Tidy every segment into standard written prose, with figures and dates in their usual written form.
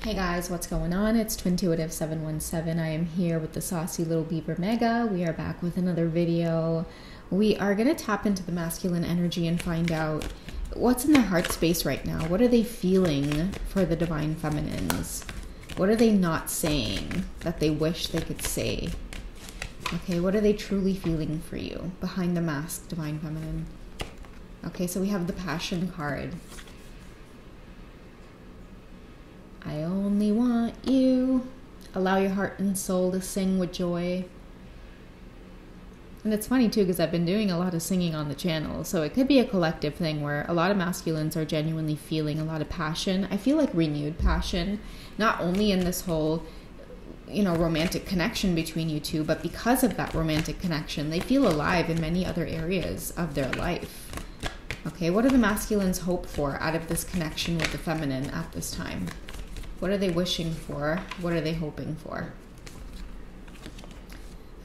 Hey guys, what's going on? It's Twintuitive717. I am here with the Saucy Little Beaver Mega. We are back with another video. We are going to tap into the masculine energy and find out what's in their heart space right now. What are they feeling for the Divine Feminines? What are they not saying that they wish they could say? Okay, what are they truly feeling for you behind the mask, Divine Feminine? Okay, so we have the Passion card. I only want you. Allow your heart and soul to sing with joy. And it's funny too, because I've been doing a lot of singing on the channel. So it could be a collective thing where a lot of masculines are genuinely feeling a lot of passion. I feel like renewed passion, not only in this whole, romantic connection between you two, but because of that romantic connection, they feel alive in many other areas of their life. Okay, what do the masculines hope for out of this connection with the feminine at this time? What are they wishing for? What are they hoping for?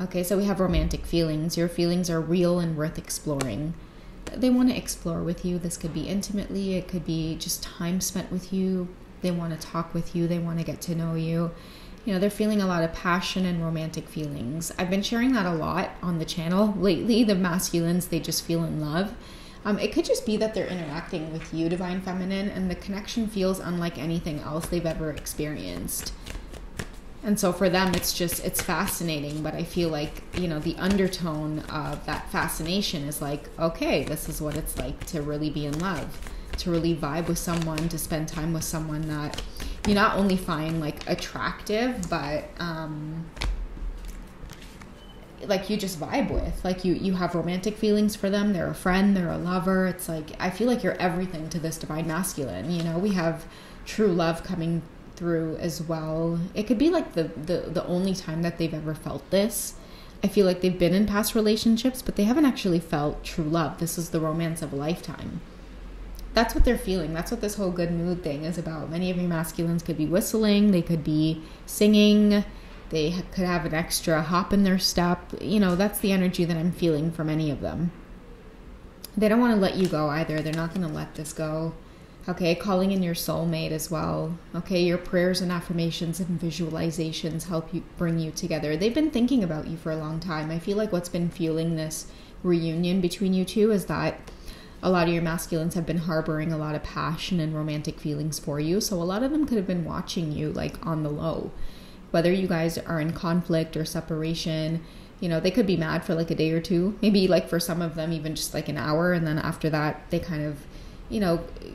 Okay, so we have romantic feelings. Your feelings are real and worth exploring. They want to explore with you. This could be intimately. It could be just time spent with you. They want to talk with you. They want to get to know you. They're feeling a lot of passion and romantic feelings. I've been sharing that a lot on the channel lately. The masculines, they just feel in love. It could just be that they're interacting with you, Divine Feminine, and the connection feels unlike anything else they've ever experienced. And so for them, it's fascinating, but I feel like, the undertone of that fascination is like, okay, this is what it's like to really be in love, to really vibe with someone, to spend time with someone that you not only find like attractive, but like you just vibe with, like you have romantic feelings for them. They're a friend, they're a lover. It's like, I feel like you're everything to this divine masculine. We have true love coming through as well. It could be like the only time that they've ever felt this. I feel like they've been in past relationships, but they haven't actually felt true love. This is the romance of a lifetime. That's what they're feeling. That's what this whole good mood thing is about. Many of you masculines could be whistling, they could be singing, they could have an extra hop in their step. That's the energy that I'm feeling from any of them. They don't want to let you go either. They're not going to let this go. Okay, calling in your soulmate as well. Okay, your prayers and affirmations and visualizations help you bring you together. They've been thinking about you for a long time. I feel like what's been fueling this reunion between you two is that a lot of your masculines have been harboring a lot of passion and romantic feelings for you. So a lot of them could have been watching you like on the low. Whether you guys are in conflict or separation, they could be mad for like a day or two. Maybe like for some of them, even just like an hour. And then after that, they kind of,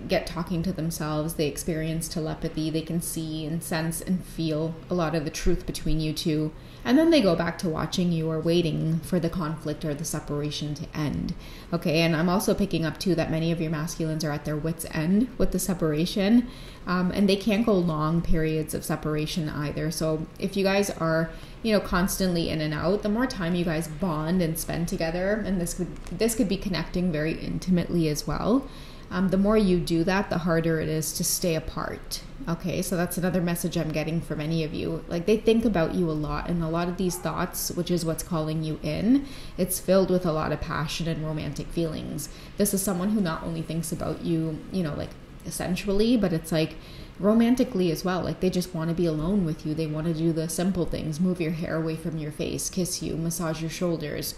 get talking to themselves. They experience telepathy. They can see and sense and feel a lot of the truth between you two. And then they go back to watching you or waiting for the conflict or the separation to end. Okay, and I'm also picking up too that many of your masculines are at their wits' end with the separation. And they can't go long periods of separation either. So if you guys are, constantly in and out, the more time you guys bond and spend together, and this could be connecting very intimately as well. The more you do that, the harder it is to stay apart. Okay, so that's another message I'm getting from many of you. Like, they think about you a lot, and a lot of these thoughts, which is what's calling you in, it's filled with a lot of passion and romantic feelings. This is someone who not only thinks about you, like sensually, but it's like romantically as well. Like, they just want to be alone with you. They want to do the simple things, move your hair away from your face, kiss you, massage your shoulders,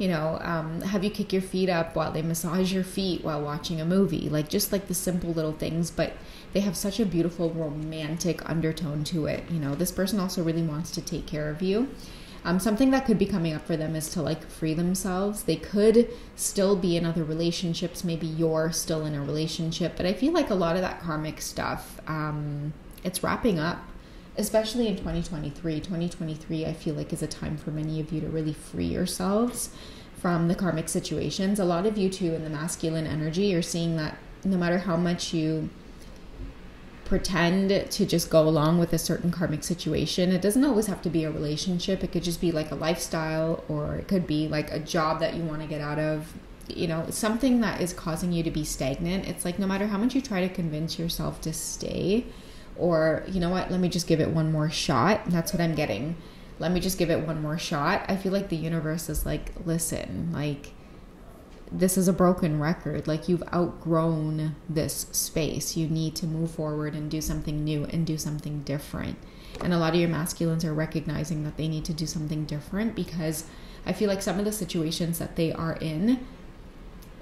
have you kick your feet up while they massage your feet while watching a movie. Like, just like the simple little things, but they have such a beautiful romantic undertone to it. This person also really wants to take care of you. Something that could be coming up for them is to like free themselves. They could still be in other relationships. Maybe you're still in a relationship, but I feel like a lot of that karmic stuff, it's wrapping up. Especially in 2023. 2023, I feel like, is a time for many of you to really free yourselves from the karmic situations. A lot of you too in the masculine energy are seeing that no matter how much you pretend to just go along with a certain karmic situation, it doesn't always have to be a relationship. It could just be like a lifestyle, or it could be like a job that you want to get out of, something that is causing you to be stagnant. It's like no matter how much you try to convince yourself to stay, or, let me just give it one more shot. That's what I'm getting. Let me just give it one more shot. I feel like the universe is like, listen, like, this is a broken record. Like, you've outgrown this space. You need to move forward and do something new and do something different. And a lot of your masculines are recognizing that they need to do something different, because I feel like some of the situations that they are in,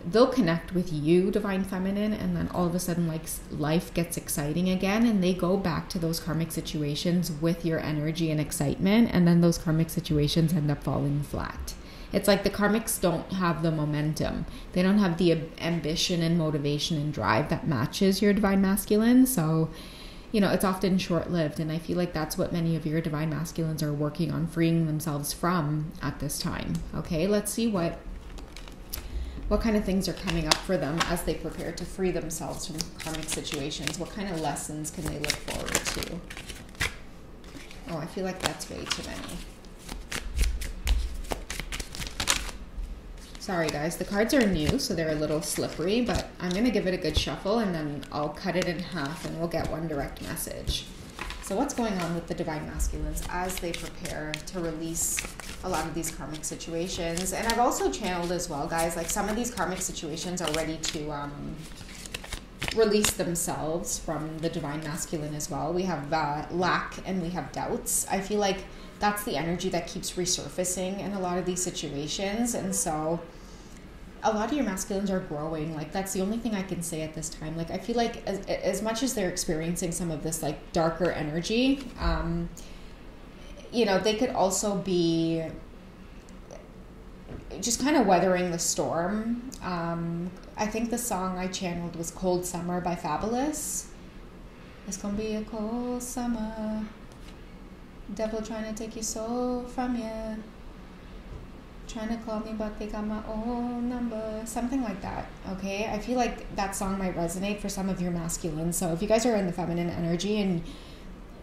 they'll connect with you, Divine Feminine, and then all of a sudden, like, life gets exciting again, and they go back to those karmic situations with your energy and excitement, and then those karmic situations end up falling flat. It's like the karmics don't have the momentum. They don't have the ambition and motivation and drive that matches your Divine Masculine. So, you know, it's often short-lived, and I feel like that's what many of your Divine Masculines are working on freeing themselves from at this time. Okay, let's see what kind of things are coming up for them as they prepare to free themselves from karmic situations. What kind of lessons can they look forward to? Oh, I feel like that's way too many. Sorry guys, the cards are new, so they're a little slippery, but I'm going to give it a good shuffle, and then I'll cut it in half and we'll get one direct message. So what's going on with the Divine Masculines as they prepare to release a lot of these karmic situations? And I've also channeled as well, guys, like some of these karmic situations are ready to release themselves from the Divine Masculine as well. We have lack and we have doubts. I feel like that's the energy that keeps resurfacing in a lot of these situations. And so a lot of your masculines are growing. Like, that's the only thing I can say at this time. Like, I feel like as much as they're experiencing some of this like darker energy, you know, they could also be just kind of weathering the storm. I think the song I channeled was Cold Summer by Fabulous. It's gonna be a cold summer. Devil trying to take your soul from you. Trying to call me, but they got my own number. Something like that, okay? I feel like that song might resonate for some of your masculines. So if you guys are in the feminine energy and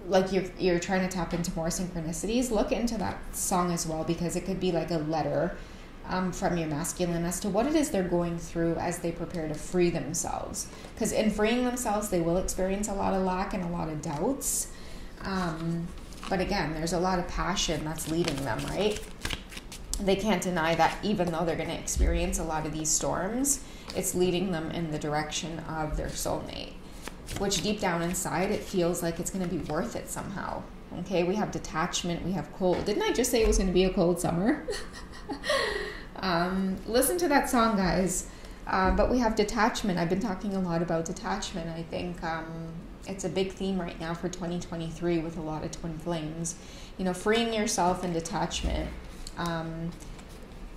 like you're trying to tap into more synchronicities, look into that song as well, because it could be like a letter from your masculine as to what it is they're going through as they prepare to free themselves. Because in freeing themselves, they will experience a lot of lack and a lot of doubts. But again, there's a lot of passion that's leading them, right? They can't deny that even though they're going to experience a lot of these storms, it's leading them in the direction of their soulmate, which deep down inside, it feels like it's going to be worth it somehow. Okay, we have detachment, we have cold. Didn't I just say it was going to be a cold summer? Listen to that song, guys. But we have detachment. I've been talking a lot about detachment. I think it's a big theme right now for 2023 with a lot of twin flames. You know, freeing yourself in detachment.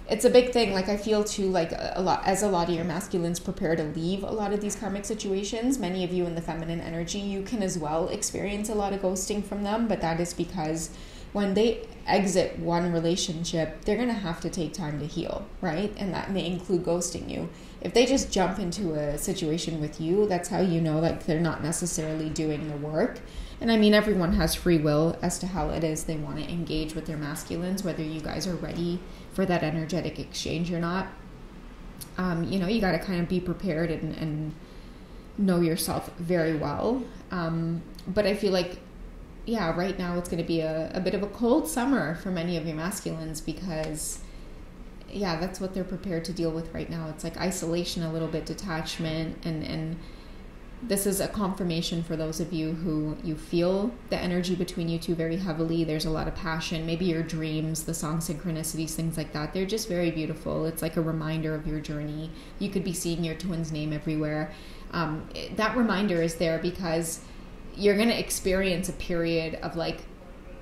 It's a big thing. Like, I feel too, like a lot of your masculines prepare to leave a lot of these karmic situations. Many of you in the feminine energy, you can as well experience a lot of ghosting from them, but that is because when they exit one relationship, they're going to have to take time to heal, right? And that may include ghosting you. If they just jump into a situation with you, that's how you know, like, they're not necessarily doing the work. And I mean, everyone has free will as to how it is they want to engage with their masculines, whether you guys are ready for that energetic exchange or not. You know, you got to kind of be prepared and know yourself very well. But I feel like, yeah, right now it's going to be a bit of a cold summer for many of your masculines because, yeah, that's what they're prepared to deal with right now. It's like isolation, a little bit detachment, and this is a confirmation for those of you who you feel the energy between you two very heavily. There's a lot of passion, maybe your dreams, the song synchronicities, things like that. They're just very beautiful. It's like a reminder of your journey. You could be seeing your twin's name everywhere. That reminder is there because you're going to experience a period of like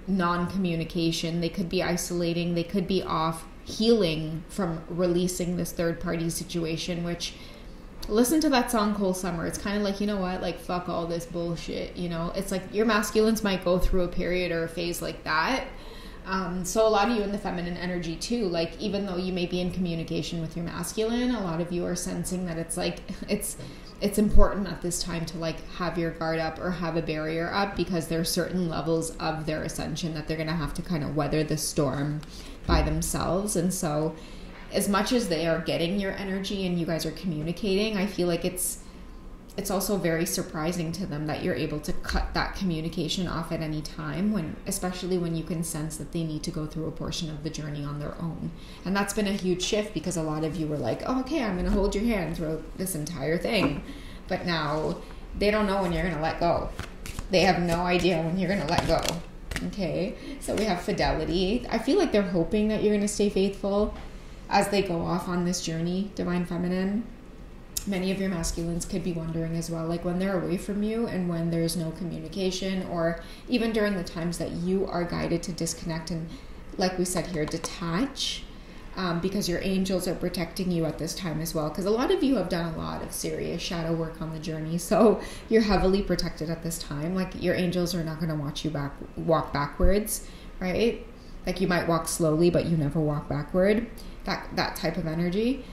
non-communication. They could be isolating. They could be off healing from releasing this third party situation, which, listen to that song Cold Summer. It's kind of like, you know what, like, fuck all this bullshit, you know? It's like your masculines might go through a period or a phase like that. So a lot of you in the feminine energy too, like, even though you may be in communication with your masculine, a lot of you are sensing that it's like, it's important at this time to like have your guard up or have a barrier up, because there are certain levels of their ascension that they're going to have to kind of weather the storm by themselves. And so as much as they are getting your energy and you guys are communicating, I feel like it's it's also very surprising to them that you're able to cut that communication off at any time, when, especially when you can sense that they need to go through a portion of the journey on their own. And that's been a huge shift, because a lot of you were like, oh, okay, I'm going to hold your hand throughout this entire thing. But now they don't know when you're going to let go. They have no idea when you're going to let go. Okay, so we have fidelity. I feel like they're hoping that you're going to stay faithful as they go off on this journey, Divine Feminine. Many of your masculines could be wondering as well, like when they're away from you and when there's no communication, or even during the times that you are guided to disconnect and, like we said here, detach, because your angels are protecting you at this time as well. Because a lot of you have done a lot of serious shadow work on the journey, so you're heavily protected at this time. Like your angels are not going to watch you walk backwards, right? Like you might walk slowly, but you never walk backward. That type of energy.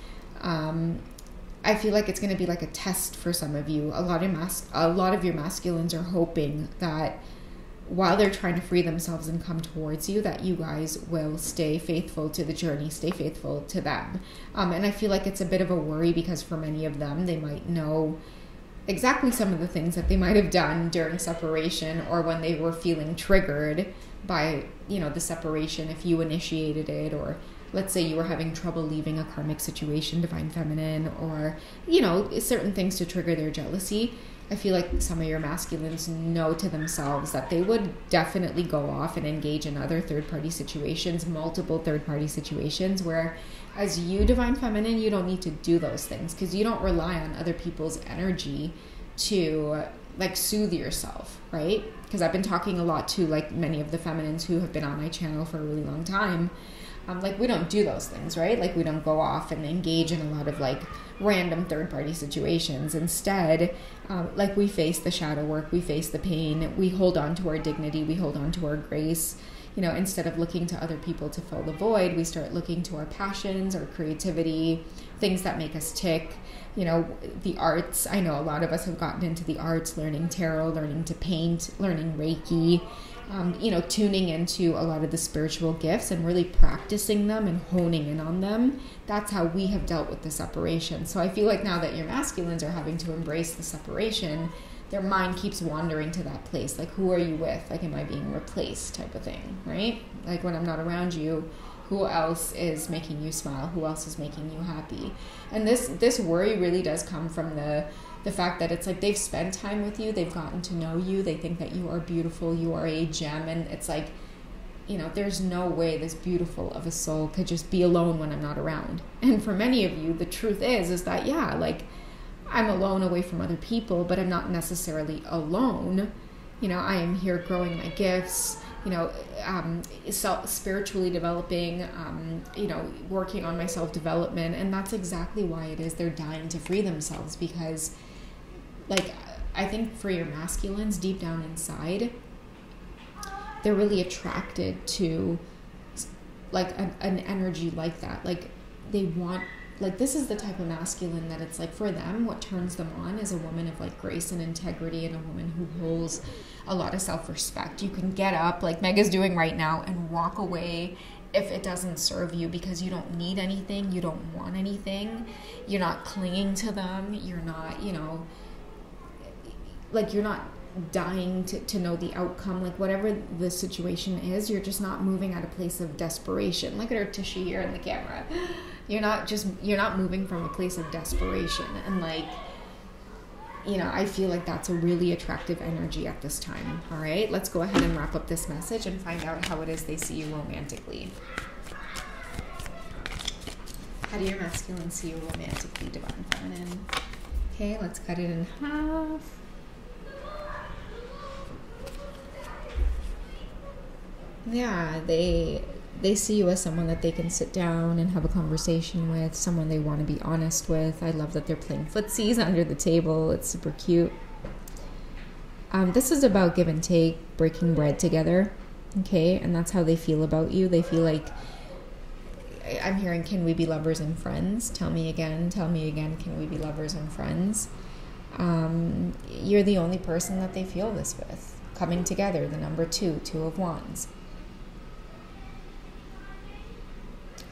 I feel like it's going to be like a test for some of you. A lot of your masculines are hoping that while they're trying to free themselves and come towards you, that you guys will stay faithful to the journey, stay faithful to them. And I feel like it's a bit of a worry, because for many of them, they might know exactly some of the things that they might have done during separation, or when they were feeling triggered by, the separation, if you initiated it, or let's say you were having trouble leaving a karmic situation, Divine Feminine, or, certain things to trigger their jealousy. I feel like some of your masculines know to themselves that they would definitely go off and engage in other third-party situations, multiple third-party situations, where as you, Divine Feminine, you don't need to do those things, because you don't rely on other people's energy to soothe yourself, right? Because I've been talking a lot to many of the feminines who have been on my channel for a really long time. We don't do those things, right? We don't go off and engage in a lot of random third-party situations. Instead, we face the shadow work, we face the pain, we hold on to our dignity, we hold on to our grace. Instead of looking to other people to fill the void, we start looking to our passions, our creativity, things that make us tick. The arts. I know a lot of us have gotten into the arts, learning tarot, learning to paint, learning Reiki, tuning into a lot of the spiritual gifts and really practicing them and honing in on them. That's how we have dealt with the separation. So I feel like now that your masculines are having to embrace the separation, their mind keeps wandering to that place. Who are you with? Am I being replaced type of thing, right? When I'm not around you, who else is making you smile? Who else is making you happy? And this worry really does come from the fact that it's they've spent time with you, they've gotten to know you, they think that you are beautiful, you are a gem, and it's there's no way this beautiful of a soul could just be alone when I'm not around. And for many of you, the truth is that, I'm alone away from other people, but I'm not necessarily alone. I am here growing my gifts, spiritually developing, working on my self-development. And that's exactly why it is they're dying to free themselves, because I think for your masculines, deep down inside, they're really attracted to an energy like that. They want, this is the type of masculine that it's for them, what turns them on is a woman of grace and integrity, and a woman who holds a lot of self-respect. You can get up like Mega's doing right now and walk away if it doesn't serve you, because you don't need anything, you don't want anything, you're not clinging to them, you're not, you're not dying to know the outcome, whatever the situation is, you're just not moving at a place of desperation. Look at her Tushy here in the camera. You're not moving from a place of desperation. And I feel like that's a really attractive energy at this time. All right, let's go ahead and wrap up this message and find out how it is they see you romantically. How do your masculine see you romantically, Divine Feminine? Okay, let's cut it in half. Yeah, they see you as someone that they can sit down and have a conversation with, someone they want to be honest with. I love that they're playing footsies under the table. It's super cute. This is about give and take, breaking bread together, okay? And that's how they feel about you. They feel like, I'm hearing, can we be lovers and friends? Tell me again, can we be lovers and friends? You're the only person that they feel this with. Coming together, the number 2 of wands.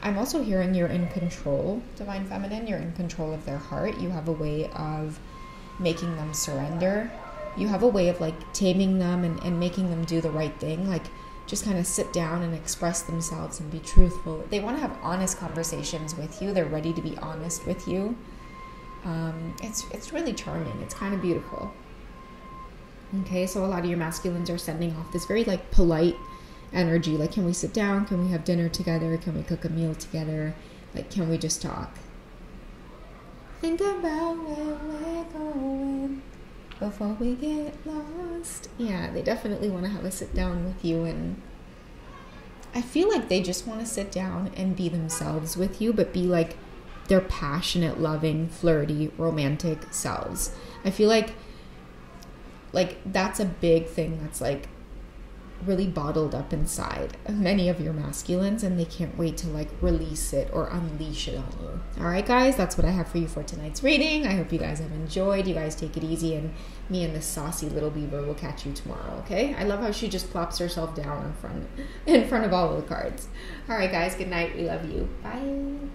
I'm also hearing you're in control, Divine Feminine. You're in control of their heart. You have a way of making them surrender. You have a way of like taming them and making them do the right thing. Like just kind of sit down and express themselves and be truthful. They want to have honest conversations with you. They're ready to be honest with you. It's really charming. It's kind of beautiful. Okay, so a lot of your masculines are sending off this very like polite energy. Like, can we sit down? Can we have dinner together? Can we cook a meal together? Like, can we just talk? Think about where we're going before we get lost. Yeah, they definitely want to have a sit down with you, and I feel like they just want to sit down and be themselves with you, but be like their passionate, loving, flirty, romantic selves. I feel like that's a big thing that's like really bottled up inside of many of your masculines, and they can't wait to like release it or unleash it on you. All right, guys, that's what I have for you for tonight's reading. I hope you guys have enjoyed. You guys take it easy, and me and this saucy little beaver will catch you tomorrow. Okay, I love how she just plops herself down in front of all of the cards. All right, guys, good night. We love you. Bye.